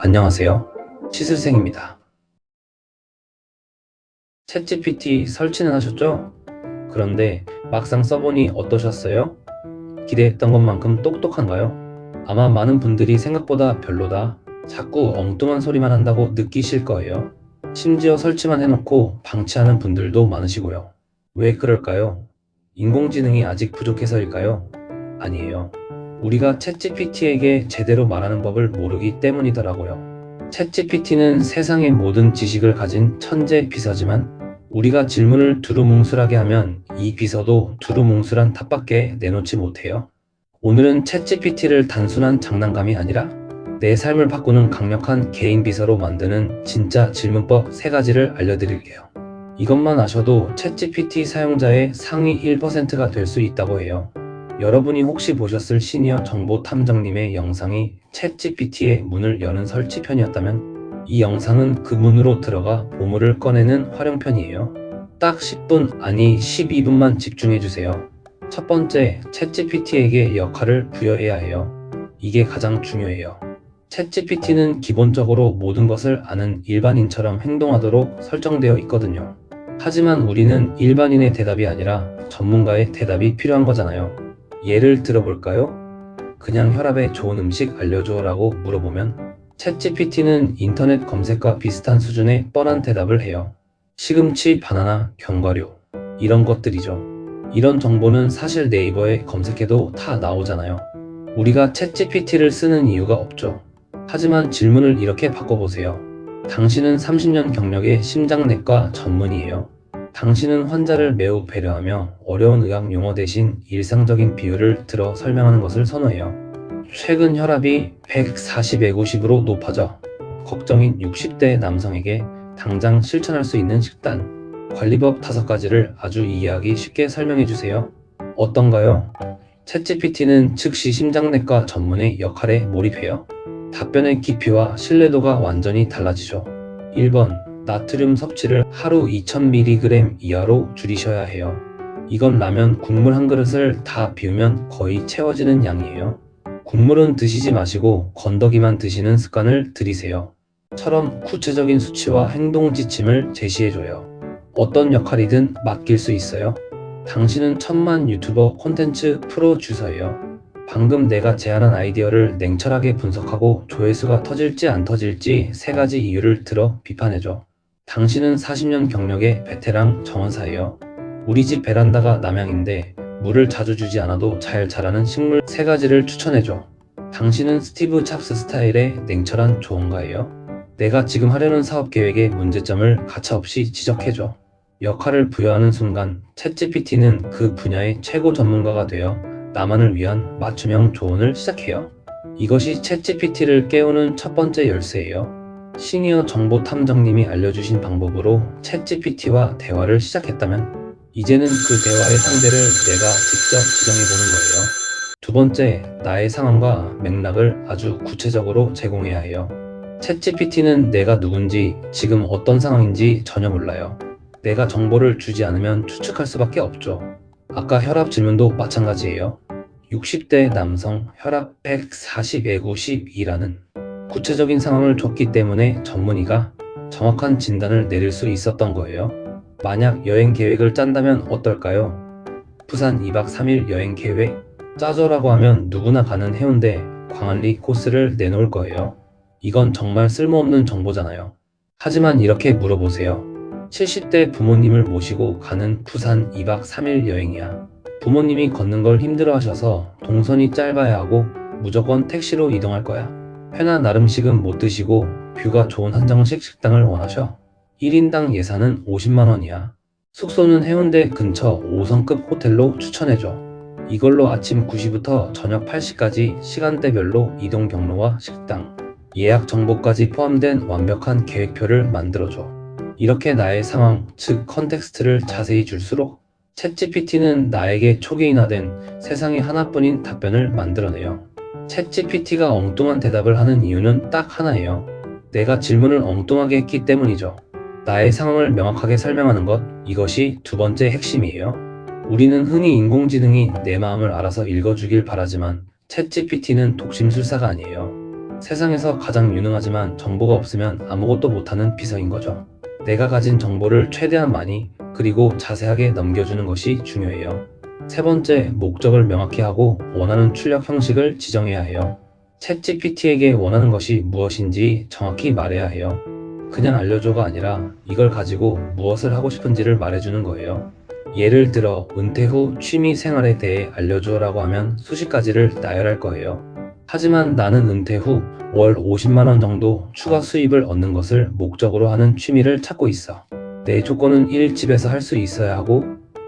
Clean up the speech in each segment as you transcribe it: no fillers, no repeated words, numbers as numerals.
안녕하세요. 치슬생입니다. 챗GPT 설치는 하셨죠? 그런데 막상 써보니 어떠셨어요? 기대했던 것만큼 똑똑한가요? 아마 많은 분들이 생각보다 별로다, 자꾸 엉뚱한 소리만 한다고 느끼실 거예요. 심지어 설치만 해놓고 방치하는 분들도 많으시고요. 왜 그럴까요? 인공지능이 아직 부족해서일까요? 아니에요. 우리가 챗GPT에게 제대로 말하는 법을 모르기 때문이더라고요. 챗GPT는 세상의 모든 지식을 가진 천재 비서지만 우리가 질문을 두루뭉술하게 하면 이 비서도 두루뭉술한 답밖에 내놓지 못해요. 오늘은 챗GPT를 단순한 장난감이 아니라 내 삶을 바꾸는 강력한 개인 비서로 만드는 진짜 질문법 3가지를 알려드릴게요. 이것만 아셔도 챗GPT 사용자의 상위 1%가 될 수 있다고 해요. 여러분이 혹시 보셨을 시니어 정보 탐정님의 영상이 챗GPT의 문을 여는 설치편이었다면 이 영상은 그 문으로 들어가 보물을 꺼내는 활용편이에요. 딱 10분, 아니 12분만 집중해주세요. 첫 번째, 챗GPT에게 역할을 부여해야 해요. 이게 가장 중요해요. 챗GPT는 기본적으로 모든 것을 아는 일반인처럼 행동하도록 설정되어 있거든요. 하지만 우리는 일반인의 대답이 아니라 전문가의 대답이 필요한 거잖아요. 예를 들어볼까요? 그냥 혈압에 좋은 음식 알려줘 라고 물어보면 챗GPT는 인터넷 검색과 비슷한 수준의 뻔한 대답을 해요. 시금치, 바나나, 견과류 이런 것들이죠. 이런 정보는 사실 네이버에 검색해도 다 나오잖아요. 우리가 챗GPT를 쓰는 이유가 없죠. 하지만 질문을 이렇게 바꿔보세요. 당신은 30년 경력의 심장내과 전문의예요. 당신은 환자를 매우 배려하며 어려운 의학 용어 대신 일상적인 비유를 들어 설명하는 것을 선호해요. 최근 혈압이 140/150으로 높아져 걱정인 60대 남성에게 당장 실천할 수 있는 식단, 관리법 5가지를 아주 이해하기 쉽게 설명해주세요. 어떤가요? 챗GPT는 즉시 심장내과 전문의 역할에 몰입해요. 답변의 깊이와 신뢰도가 완전히 달라지죠. 1번, 나트륨 섭취를 하루 2000mg 이하로 줄이셔야 해요. 이건 라면 국물 한 그릇을 다 비우면 거의 채워지는 양이에요. 국물은 드시지 마시고 건더기만 드시는 습관을 들이세요. 처럼 구체적인 수치와 행동 지침을 제시해줘요. 어떤 역할이든 맡길 수 있어요. 당신은 천만 유튜버 콘텐츠 프로듀서예요. 방금 내가 제안한 아이디어를 냉철하게 분석하고 조회수가 터질지 안 터질지 3가지 이유를 들어 비판해줘. 당신은 40년 경력의 베테랑 정원사예요. 우리 집 베란다가 남향인데 물을 자주 주지 않아도 잘 자라는 식물 3가지를 추천해줘. 당신은 스티브 잡스 스타일의 냉철한 조언가예요. 내가 지금 하려는 사업 계획의 문제점을 가차없이 지적해줘. 역할을 부여하는 순간 챗GPT는 그 분야의 최고 전문가가 되어 나만을 위한 맞춤형 조언을 시작해요. 이것이 챗GPT를 깨우는 첫 번째 열쇠예요. 시니어 정보 탐정님이 알려주신 방법으로 챗GPT와 대화를 시작했다면 이제는 그 대화의 상대를 내가 직접 지정해보는 거예요. 두 번째, 나의 상황과 맥락을 아주 구체적으로 제공해야 해요. 챗GPT는 내가 누군지, 지금 어떤 상황인지 전혀 몰라요. 내가 정보를 주지 않으면 추측할 수밖에 없죠. 아까 혈압 질문도 마찬가지예요. 60대 남성 혈압 140/152라는 구체적인 상황을 줬기 때문에 전문의가 정확한 진단을 내릴 수 있었던 거예요. 만약 여행 계획을 짠다면 어떨까요? 부산 2박 3일 여행 계획 짜줘라고 하면 누구나 가는 해운대, 광안리 코스를 내놓을 거예요. 이건 정말 쓸모없는 정보잖아요. 하지만 이렇게 물어보세요. 70대 부모님을 모시고 가는 부산 2박 3일 여행이야. 부모님이 걷는 걸 힘들어 하셔서 동선이 짧아야 하고 무조건 택시로 이동할 거야. 회나 나름식은 못 드시고 뷰가 좋은 한정식 식당을 원하셔. 1인당 예산은 50만 원이야. 숙소는 해운대 근처 5성급 호텔로 추천해줘. 이걸로 아침 9시부터 저녁 8시까지 시간대별로 이동 경로와 식당, 예약 정보까지 포함된 완벽한 계획표를 만들어줘. 이렇게 나의 상황, 즉 컨텍스트를 자세히 줄수록 챗GPT는 나에게 초기인화된 세상에 하나뿐인 답변을 만들어내요. 챗GPT가 엉뚱한 대답을 하는 이유는 딱 하나예요. 내가 질문을 엉뚱하게 했기 때문이죠. 나의 상황을 명확하게 설명하는 것, 이것이 두 번째 핵심이에요. 우리는 흔히 인공지능이 내 마음을 알아서 읽어주길 바라지만 챗GPT는 독심술사가 아니에요. 세상에서 가장 유능하지만 정보가 없으면 아무것도 못하는 비서인 거죠. 내가 가진 정보를 최대한 많이 그리고 자세하게 넘겨주는 것이 중요해요. 세 번째, 목적을 명확히 하고 원하는 출력 형식을 지정해야 해요. 챗GPT에게 원하는 것이 무엇인지 정확히 말해야 해요. 그냥 알려줘가 아니라 이걸 가지고 무엇을 하고 싶은지를 말해주는 거예요. 예를 들어 은퇴 후 취미 생활에 대해 알려줘라고 하면 수십 가지를 나열할 거예요. 하지만 나는 은퇴 후 월 50만 원 정도 추가 수입을 얻는 것을 목적으로 하는 취미를 찾고 있어. 내 조건은 1. 집에서 할 수 있어야 하고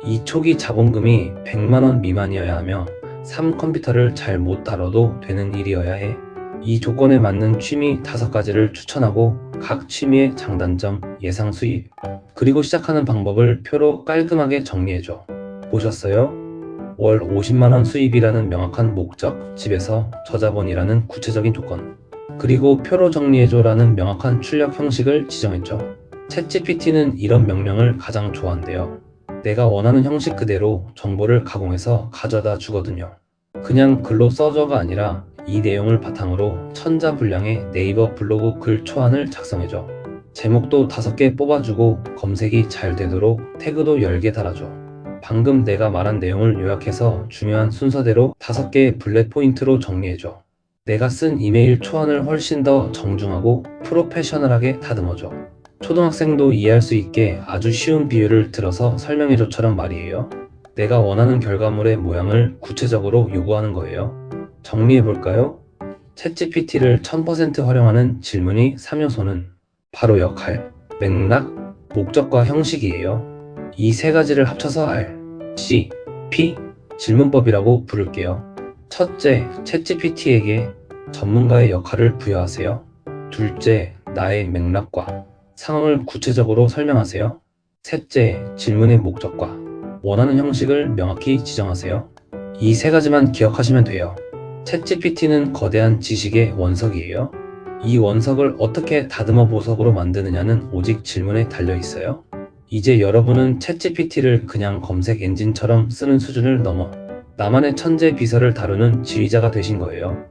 2. 초기 자본금이 100만 원 미만이어야 하며 3. 컴퓨터를 잘 못 다뤄도 되는 일이어야 해. 이 조건에 맞는 취미 5가지를 추천하고 각 취미의 장단점, 예상 수입, 그리고 시작하는 방법을 표로 깔끔하게 정리해줘. 보셨어요? 월 50만원 수입이라는 명확한 목적, 집에서 저자본이라는 구체적인 조건, 그리고 표로 정리해줘라는 명확한 출력 형식을 지정했죠. 챗GPT는 이런 명령을 가장 좋아한대요. 내가 원하는 형식 그대로 정보를 가공해서 가져다 주거든요. 그냥 글로 써줘가 아니라 이 내용을 바탕으로 천자분량의 네이버 블로그 글 초안을 작성해줘. 제목도 5개 뽑아주고 검색이 잘 되도록 태그도 10개 달아줘. 방금 내가 말한 내용을 요약해서 중요한 순서대로 5개의 블렛 포인트로 정리해줘. 내가 쓴 이메일 초안을 훨씬 더 정중하고 프로페셔널하게 다듬어줘. 초등학생도 이해할 수 있게 아주 쉬운 비유를 들어서 설명해줘처럼 말이에요. 내가 원하는 결과물의 모양을 구체적으로 요구하는 거예요. 정리해볼까요? 챗GPT를 1000% 활용하는 질문이 3요소는 바로 역할, 맥락, 목적과 형식이에요. 이 3가지를 합쳐서 R, C, P, 질문법이라고 부를게요. 첫째, 챗GPT에게 전문가의 역할을 부여하세요. 둘째, 나의 맥락과 상황을 구체적으로 설명하세요. 셋째, 질문의 목적과 원하는 형식을 명확히 지정하세요. 이 3가지만 기억하시면 돼요. 챗GPT는 거대한 지식의 원석이에요. 이 원석을 어떻게 다듬어 보석으로 만드느냐는 오직 질문에 달려 있어요. 이제 여러분은 챗GPT를 그냥 검색 엔진처럼 쓰는 수준을 넘어 나만의 천재 비서를 다루는 지휘자가 되신 거예요.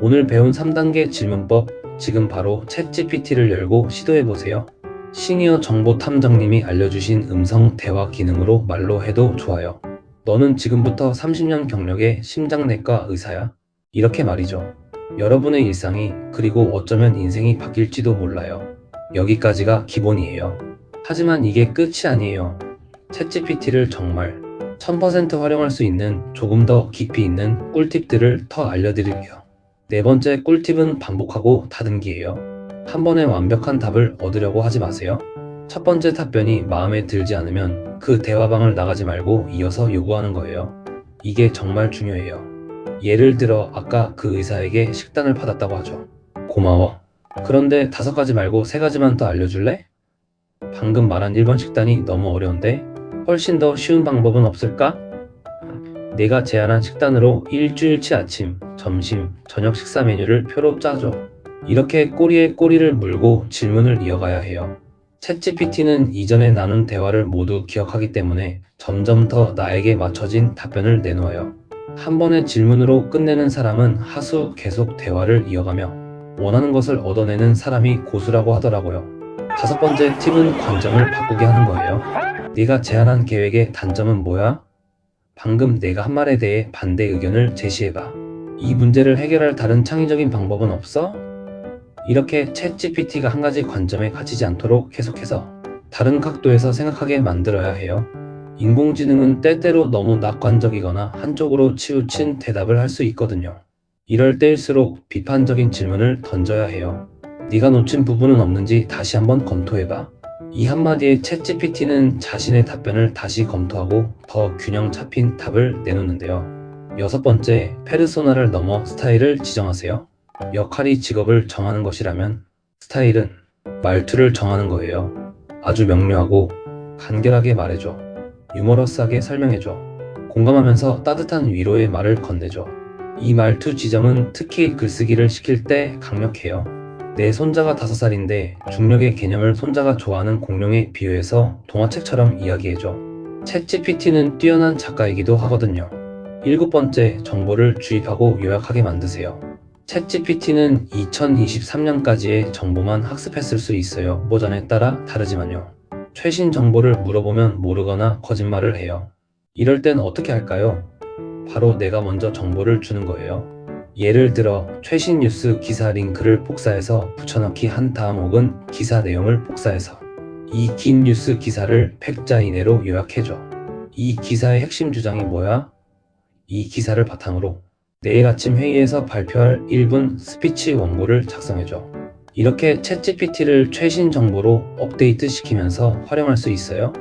오늘 배운 3단계 질문법, 지금 바로 챗GPT를 열고 시도해보세요. 시니어 정보탐정님이 알려주신 음성 대화 기능으로 말로 해도 좋아요. 너는 지금부터 30년 경력의 심장내과 의사야. 이렇게 말이죠. 여러분의 일상이 그리고 어쩌면 인생이 바뀔지도 몰라요. 여기까지가 기본이에요. 하지만 이게 끝이 아니에요. 챗GPT를 정말 1000% 활용할 수 있는 조금 더 깊이 있는 꿀팁들을 더 알려드릴게요. 네 번째 꿀팁은 반복하고 다듬기예요. 한 번에 완벽한 답을 얻으려고 하지 마세요. 첫 번째 답변이 마음에 들지 않으면 그 대화방을 나가지 말고 이어서 요구하는 거예요. 이게 정말 중요해요. 예를 들어 아까 그 의사에게 식단을 받았다고 하죠. 고마워. 그런데 5가지 말고 3가지만 더 알려줄래? 방금 말한 1번 식단이 너무 어려운데 훨씬 더 쉬운 방법은 없을까? 내가 제안한 식단으로 일주일치 아침, 점심, 저녁 식사 메뉴를 표로 짜줘. 이렇게 꼬리에 꼬리를 물고 질문을 이어가야 해요. 챗GPT는 이전에 나눈 대화를 모두 기억하기 때문에 점점 더 나에게 맞춰진 답변을 내놓아요. 한 번의 질문으로 끝내는 사람은 하수 계속 대화를 이어가며 원하는 것을 얻어내는 사람이 고수라고 하더라고요. 5번째 팁은 관점을 바꾸게 하는 거예요. 네가 제안한 계획의 단점은 뭐야? 방금 내가 한 말에 대해 반대 의견을 제시해봐. 이 문제를 해결할 다른 창의적인 방법은 없어? 이렇게 챗GPT가 한 가지 관점에 갇히지 않도록 계속해서 다른 각도에서 생각하게 만들어야 해요. 인공지능은 때때로 너무 낙관적이거나 한쪽으로 치우친 대답을 할 수 있거든요. 이럴 때일수록 비판적인 질문을 던져야 해요. 네가 놓친 부분은 없는지 다시 한번 검토해봐. 이 한마디에 챗GPT는 자신의 답변을 다시 검토하고 더 균형 잡힌 답을 내놓는데요. 6번째, 페르소나를 넘어 스타일을 지정하세요. 역할이 직업을 정하는 것이라면 스타일은 말투를 정하는 거예요. 아주 명료하고 간결하게 말해줘. 유머러스하게 설명해줘. 공감하면서 따뜻한 위로의 말을 건네줘. 이 말투 지정은 특히 글쓰기를 시킬 때 강력해요. 내 손자가 5살인데 중력의 개념을 손자가 좋아하는 공룡에 비유해서 동화책처럼 이야기해줘. 챗GPT는 뛰어난 작가이기도 하거든요. 7번째, 정보를 주입하고 요약하게 만드세요. 챗GPT는 2023년까지의 정보만 학습했을 수 있어요. 버전에 따라 다르지만요. 최신 정보를 물어보면 모르거나 거짓말을 해요. 이럴 땐 어떻게 할까요? 바로 내가 먼저 정보를 주는 거예요. 예를 들어 최신 뉴스 기사 링크를 복사해서 붙여넣기 한 다음, 혹은 기사 내용을 복사해서 이 긴 뉴스 기사를 100자 이내로 요약해줘. 이 기사의 핵심 주장이 뭐야? 이 기사를 바탕으로 내일 아침 회의에서 발표할 1분 스피치 원고를 작성해줘. 이렇게 챗GPT를 최신 정보로 업데이트 시키면서 활용할 수 있어요.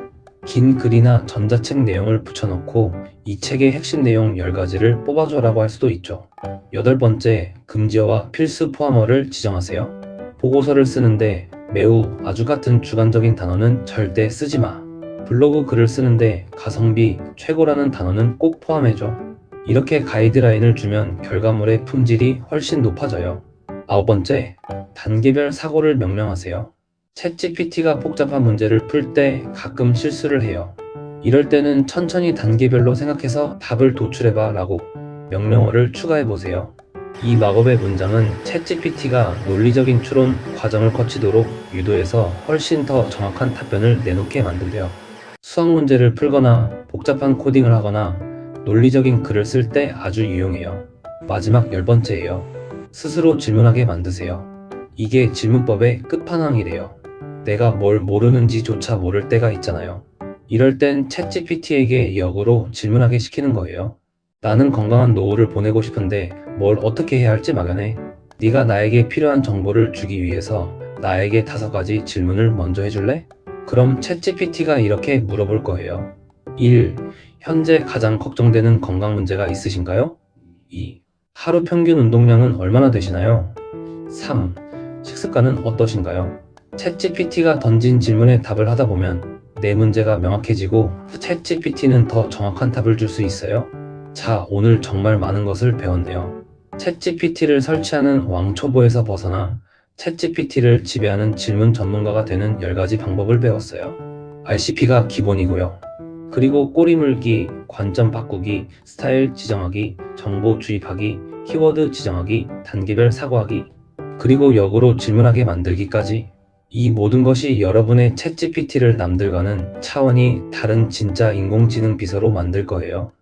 긴 글이나 전자책 내용을 붙여넣고 이 책의 핵심 내용 10가지를 뽑아줘라고 할 수도 있죠. 8번째, 금지어와 필수 포함어를 지정하세요. 보고서를 쓰는데 매우, 아주 같은 주관적인 단어는 절대 쓰지 마. 블로그 글을 쓰는데 가성비, 최고라는 단어는 꼭 포함해줘. 이렇게 가이드라인을 주면 결과물의 품질이 훨씬 높아져요. 9번째, 단계별 사고를 명령하세요. 챗GPT가 복잡한 문제를 풀 때 가끔 실수를 해요. 이럴 때는 천천히 단계별로 생각해서 답을 도출해봐 라고 명령어를 추가해보세요. 이 마법의 문장은 챗GPT가 논리적인 추론 과정을 거치도록 유도해서 훨씬 더 정확한 답변을 내놓게 만든대요. 수학 문제를 풀거나 복잡한 코딩을 하거나 논리적인 글을 쓸 때 아주 유용해요. 마지막 10번째예요. 스스로 질문하게 만드세요. 이게 질문법의 끝판왕이래요. 내가 뭘 모르는지조차 모를 때가 있잖아요. 이럴 땐 챗GPT에게 역으로 질문하게 시키는 거예요. 나는 건강한 노후를 보내고 싶은데 뭘 어떻게 해야 할지 막연해. 네가 나에게 필요한 정보를 주기 위해서 나에게 5가지 질문을 먼저 해줄래? 그럼 챗GPT가 이렇게 물어볼 거예요. 1. 현재 가장 걱정되는 건강 문제가 있으신가요? 2. 하루 평균 운동량은 얼마나 되시나요? 3. 식습관은 어떠신가요? 챗GPT가 던진 질문에 답을 하다 보면 내 문제가 명확해지고 챗GPT는 더 정확한 답을 줄 수 있어요. 자, 오늘 정말 많은 것을 배웠네요. 챗GPT를 설치하는 왕초보에서 벗어나 챗GPT를 지배하는 질문 전문가가 되는 10가지 방법을 배웠어요. RCP가 기본이고요. 그리고 꼬리 물기, 관점 바꾸기, 스타일 지정하기, 정보 주입하기, 키워드 지정하기, 단계별 사고하기, 그리고 역으로 질문하게 만들기까지. 이 모든 것이 여러분의 챗GPT를 남들과는 차원이 다른 진짜 인공지능 비서로 만들 거예요.